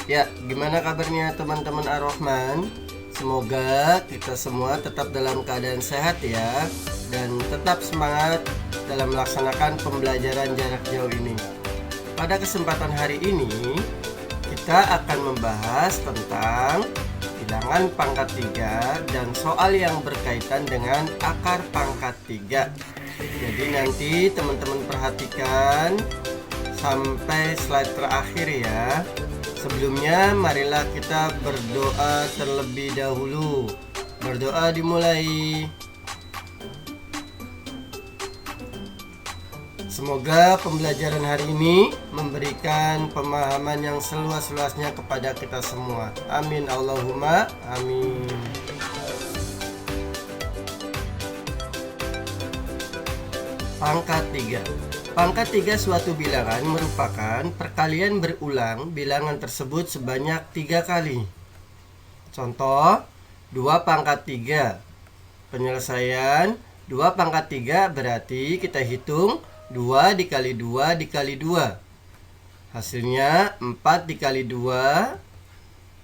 Ya, gimana kabarnya teman-teman Ar-Rahman? Semoga kita semua tetap dalam keadaan sehat ya, dan tetap semangat dalam melaksanakan pembelajaran jarak jauh ini. Pada kesempatan hari ini, kita akan membahas tentang bilangan pangkat 3 dan soal yang berkaitan dengan akar pangkat 3. Jadi nanti teman-teman perhatikan sampai slide terakhir ya. Sebelumnya marilah kita berdoa terlebih dahulu. Berdoa dimulai. Semoga pembelajaran hari ini memberikan pemahaman yang seluas-luasnya kepada kita semua. Amin Allahumma amin. Pangkat 3. Pangkat 3 suatu bilangan merupakan perkalian berulang bilangan tersebut sebanyak 3 kali. Contoh, 2 pangkat 3. Penyelesaian 2 pangkat 3 berarti kita hitung 2 dikali 2 dikali 2. Hasilnya 4 dikali 2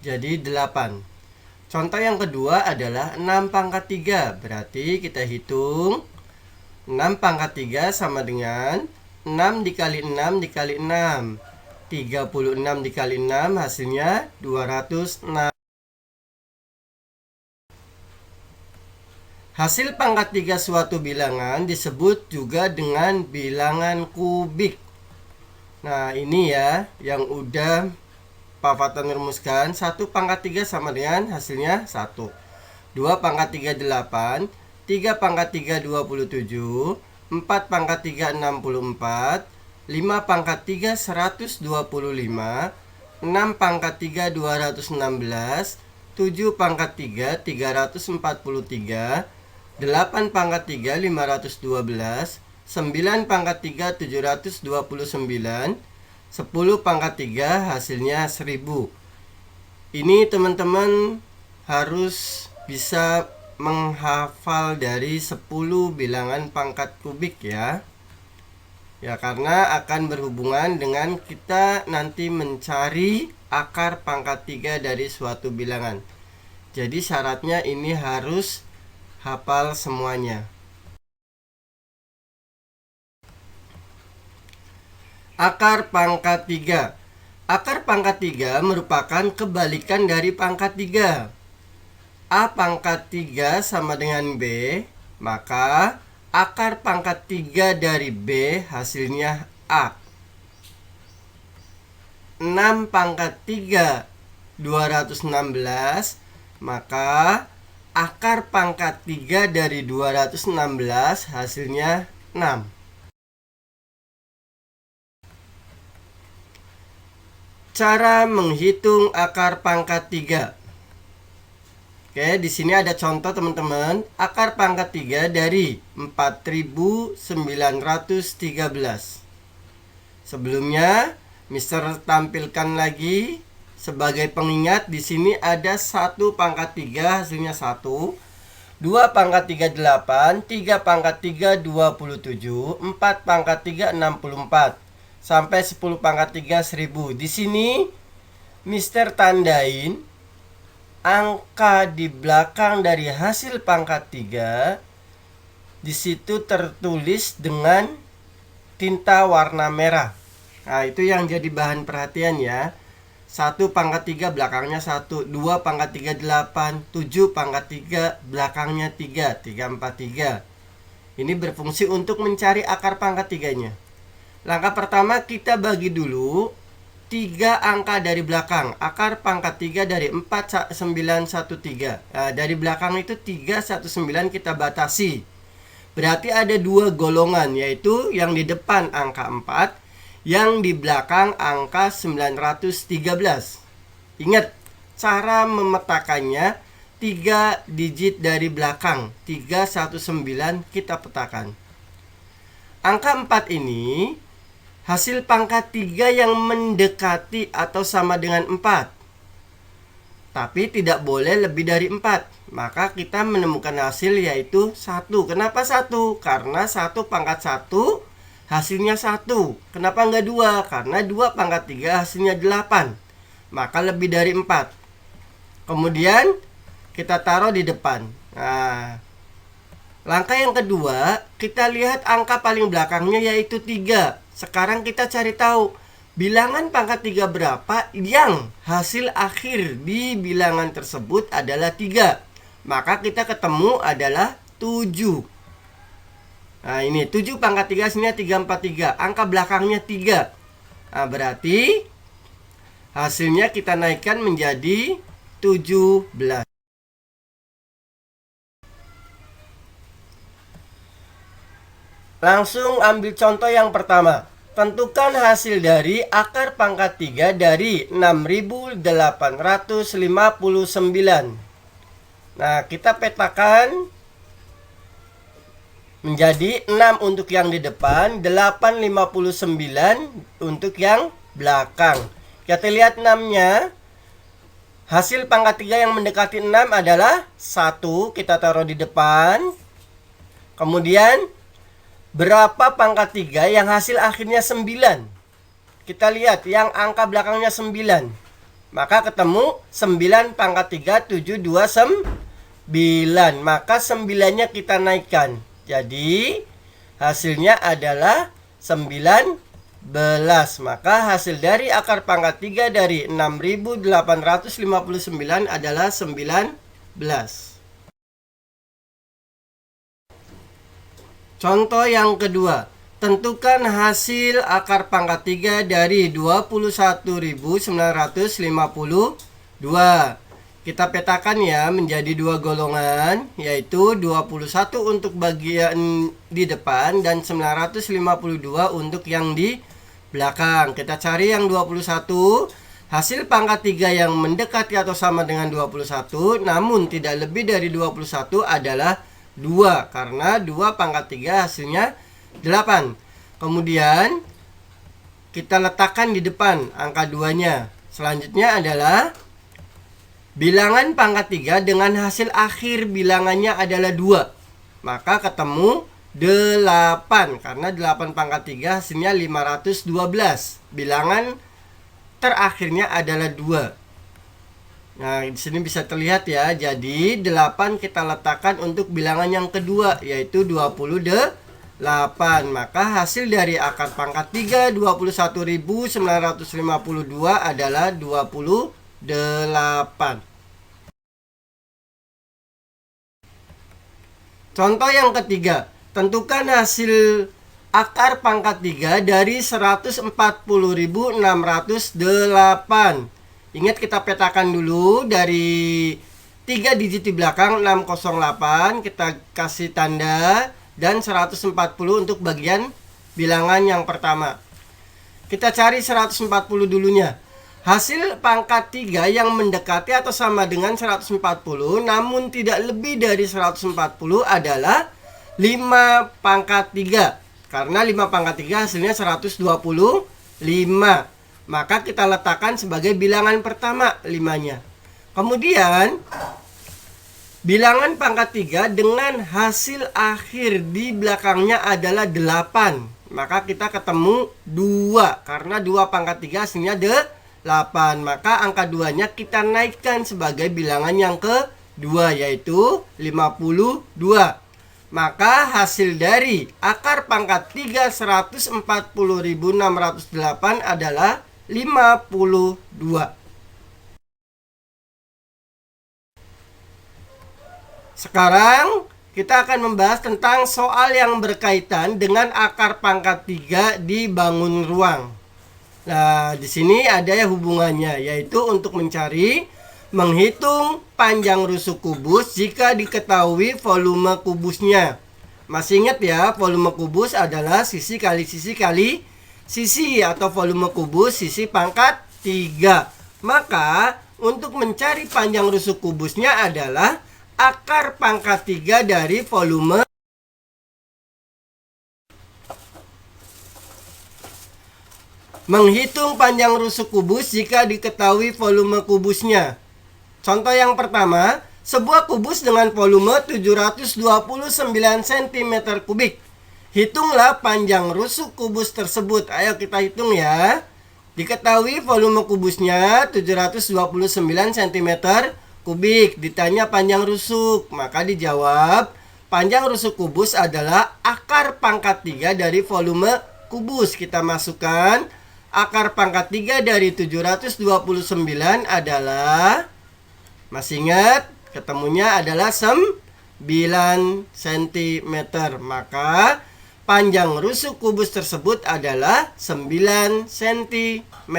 jadi 8. Contoh yang kedua adalah 6 pangkat 3. Berarti kita hitung 6 pangkat 3 sama dengan 6 dikali 6 dikali 6. 36 dikali 6 hasilnya 206. Hasil pangkat 3 suatu bilangan disebut juga dengan bilangan kubik. Nah ini ya yang udah Pak Fatan rumuskan. 1 pangkat 3 sama dengan hasilnya 1. 2 pangkat 3 8. 3 pangkat 3 27. 4 pangkat 3 64. 5 pangkat 3 125. 6 pangkat 3 216. 7 pangkat 3 343. 8 pangkat 3 512. 9 pangkat 3 729. 10 pangkat 3 hasilnya 1000. Ini teman-teman harus bisa menghafal dari 10 bilangan pangkat kubik ya. Ya karena akan berhubungan dengan kita nanti mencari akar pangkat 3 dari suatu bilangan. Jadi syaratnya ini harus hafal semuanya. Akar pangkat 3. Akar pangkat 3 merupakan kebalikan dari pangkat 3. A pangkat 3 sama dengan B, maka akar pangkat 3 dari B hasilnya A. 6 pangkat 3 216, maka akar pangkat 3 dari 216 hasilnya 6. Cara menghitung akar pangkat 3. Oke, di sini ada contoh teman-teman. Akar pangkat 3 dari 4913. Sebelumnya, Mister tampilkan lagi sebagai pengingat. Di sini ada 1 pangkat 3 hasilnya 1. 2 pangkat 3 8. 3 pangkat 3 27. 4 pangkat 3 64. Sampai 10 pangkat 3 1000. Di sini Mister tandain angka di belakang dari hasil pangkat 3. Di situ tertulis dengan tinta warna merah. Nah, itu yang jadi bahan perhatian ya. 1 pangkat 3 belakangnya 1, 2 pangkat 3 8, 7 pangkat 3 belakangnya 3, 3 4 3. Ini berfungsi untuk mencari akar pangkat 3-nya. Langkah pertama kita bagi dulu 3 angka dari belakang. Akar pangkat 3 dari 4913. Nah, dari belakang itu 319 kita batasi. Berarti ada 2 golongan, yaitu yang di depan angka 4, yang di belakang angka 913. Ingat, cara memetakannya 3 digit dari belakang. 319 kita petakan. Angka 4 ini hasil pangkat 3 yang mendekati atau sama dengan 4. Tapi tidak boleh lebih dari 4. Maka kita menemukan hasil yaitu 1. Kenapa 1? Karena 1 pangkat 1 hasilnya 1. Kenapa enggak 2? Karena 2 pangkat 3 hasilnya 8. maka lebih dari 4. Kemudian kita taruh di depan. Nah, langkah yang kedua, kita lihat angka paling belakangnya yaitu 3. Sekarang kita cari tahu bilangan pangkat 3 berapa yang hasil akhir di bilangan tersebut adalah 3. Maka kita ketemu adalah 7. Nah, ini 7 pangkat 3 hasilnya 343. Angka belakangnya 3. Nah, berarti hasilnya kita naikkan menjadi 17. Langsung ambil contoh yang pertama. Tentukan hasil dari akar pangkat 3 dari 6.859. Nah, kita petakan menjadi 6 untuk yang di depan, 859 untuk yang belakang. Kita lihat 6-nya. Hasil pangkat 3 yang mendekati 6 adalah 1. Kita taruh di depan. Kemudian berapa pangkat 3 yang hasil akhirnya 9? Kita lihat yang angka belakangnya 9. Maka ketemu 9 pangkat 3, 7, 2, 9. Maka 9-nya kita naikkan. Jadi hasilnya adalah 19. Maka hasil dari akar pangkat 3 dari 6.859 adalah 19. Contoh yang kedua, tentukan hasil akar pangkat 3 dari 21.952. Kita petakan ya menjadi 2 golongan, yaitu 21 untuk bagian di depan dan 952 untuk yang di belakang. Kita cari yang 21. Hasil pangkat 3 yang mendekati atau sama dengan 21 namun tidak lebih dari 21 adalah 2, karena 2 pangkat 3 hasilnya 8. Kemudian kita letakkan di depan angka 2-nya. Selanjutnya adalah bilangan pangkat 3 dengan hasil akhir bilangannya adalah 2. Maka ketemu 8, karena 8 pangkat 3 hasilnya 512. Bilangan terakhirnya adalah 2. Nah, di sini bisa terlihat ya. Jadi 8 kita letakkan untuk bilangan yang kedua, yaitu 28. Maka hasil dari akar pangkat 3 21.952 adalah 28. Contoh yang ketiga, tentukan hasil akar pangkat 3 dari 140.608. Ingat, kita petakan dulu dari 3 digit di belakang 608, kita kasih tanda, dan 140 untuk bagian bilangan yang pertama. Kita cari 140 dulunya. Hasil pangkat 3 yang mendekati atau sama dengan 140 namun tidak lebih dari 140 adalah 5 pangkat 3. Karena 5 pangkat 3 hasilnya 125. Maka kita letakkan sebagai bilangan pertama 5-nya. Kemudian bilangan pangkat 3 dengan hasil akhir di belakangnya adalah 8. Maka kita ketemu 2. Karena 2 pangkat 3 hasilnya 8. Maka angka 2-nya kita naikkan sebagai bilangan yang kedua, yaitu 52. Maka hasil dari akar pangkat 3 140.608 adalah 52. Sekarang kita akan membahas tentang soal yang berkaitan dengan akar pangkat 3 di bangun ruang. Nah, di sini ada ya hubungannya, yaitu untuk menghitung panjang rusuk kubus jika diketahui volume kubusnya. Masih ingat ya, volume kubus adalah sisi kali sisi kali sisi, atau volume kubus sisi pangkat 3. Maka untuk mencari panjang rusuk kubusnya adalah akar pangkat 3 dari volume. Menghitung panjang rusuk kubus jika diketahui volume kubusnya. Contoh yang pertama, sebuah kubus dengan volume 729 cm3. Hitunglah panjang rusuk kubus tersebut. Ayo kita hitung ya. Diketahui volume kubusnya 729 cm kubik. Ditanya panjang rusuk, maka dijawab panjang rusuk kubus adalah akar pangkat 3 dari volume kubus. Kita masukkan akar pangkat 3 dari 729 adalah, masih ingat, ketemunya adalah 9 cm. Maka panjang rusuk kubus tersebut adalah 9 cm.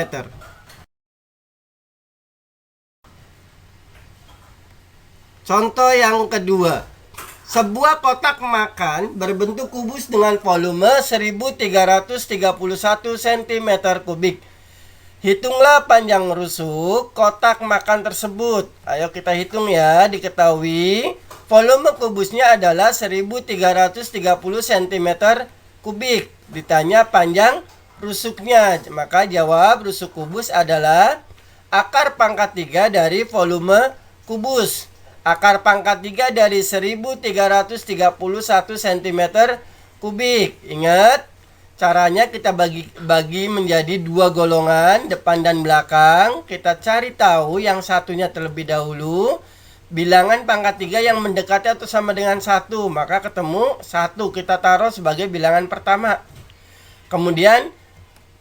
Contoh yang kedua. Sebuah kotak makan berbentuk kubus dengan volume 1331 cm kubik. Hitunglah panjang rusuk kotak makan tersebut. Ayo kita hitung ya. Diketahui volume kubusnya adalah 1330 cm kubik. Ditanya panjang rusuknya, maka jawab rusuk kubus adalah akar pangkat 3 dari volume kubus. Akar pangkat 3 dari 1331 cm kubik. Ingat, caranya kita bagi menjadi dua golongan, depan dan belakang. Kita cari tahu yang satunya terlebih dahulu. Bilangan pangkat 3 yang mendekati atau sama dengan 1, maka ketemu 1, kita taruh sebagai bilangan pertama. Kemudian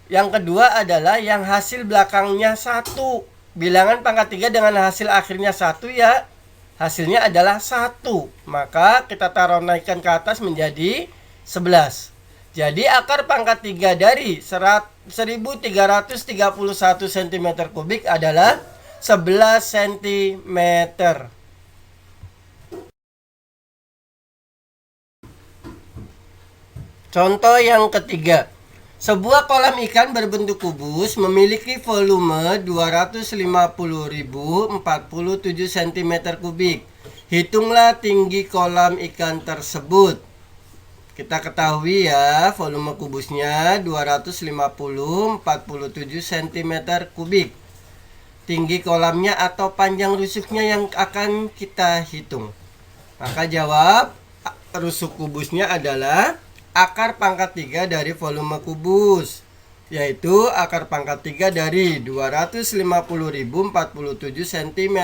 yang kedua adalah yang hasil belakangnya 1. Bilangan pangkat 3 dengan hasil akhirnya 1, ya hasilnya adalah 1. Maka kita taruh naikkan ke atas menjadi 11. Jadi akar pangkat 3 dari 1331 cm kubik adalah 11 cm. Contoh yang ketiga. Sebuah kolam ikan berbentuk kubus memiliki volume 250.047 cm kubik. Hitunglah tinggi kolam ikan tersebut. Kita ketahui ya, volume kubusnya 250.047 cm kubik. Tinggi kolamnya atau panjang rusuknya yang akan kita hitung. Maka jawab rusuk kubusnya adalah akar pangkat 3 dari volume kubus, yaitu akar pangkat 3 dari 250.047 cm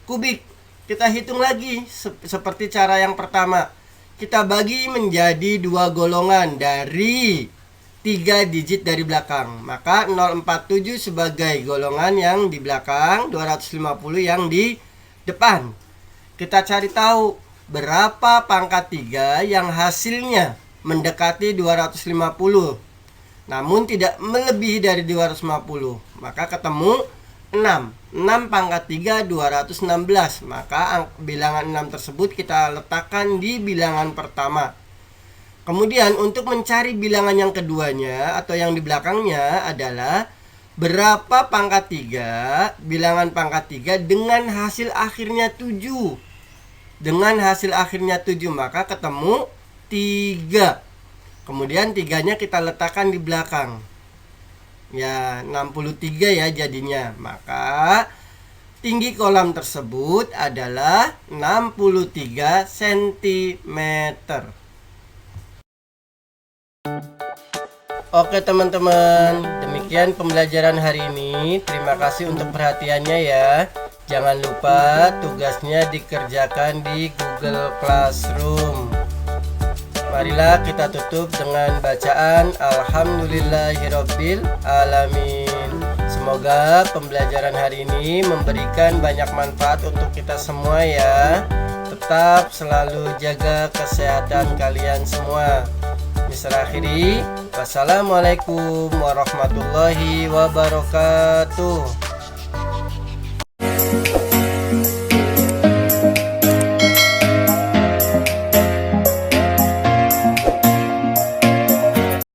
kubik. Kita hitung lagi seperti cara yang pertama. Kita bagi menjadi dua golongan dari 3 digit dari belakang. Maka 047 sebagai golongan yang di belakang, 250 yang di depan. Kita cari tahu berapa pangkat 3 yang hasilnya mendekati 250, namun tidak melebihi dari 250. Maka ketemu 6 pangkat 3 216. Maka bilangan 6 tersebut kita letakkan di bilangan pertama. Kemudian untuk mencari bilangan yang keduanya atau yang di belakangnya adalah berapa pangkat 3, bilangan pangkat 3 dengan hasil akhirnya 7. Dengan hasil akhirnya 7, maka ketemu 3. Kemudian 3-nya kita letakkan di belakang. Ya, 63 ya jadinya. Maka tinggi kolam tersebut adalah 63 cm. Oke teman-teman, demikian pembelajaran hari ini. Terima kasih untuk perhatiannya ya. Jangan lupa tugasnya dikerjakan di Google Classroom. Marilah kita tutup dengan bacaan Alhamdulillahirabbil alamin. Semoga pembelajaran hari ini memberikan banyak manfaat untuk kita semua ya. Tetap selalu jaga kesehatan kalian semua. Misal akhiri, wassalamualaikum warahmatullahi wabarakatuh.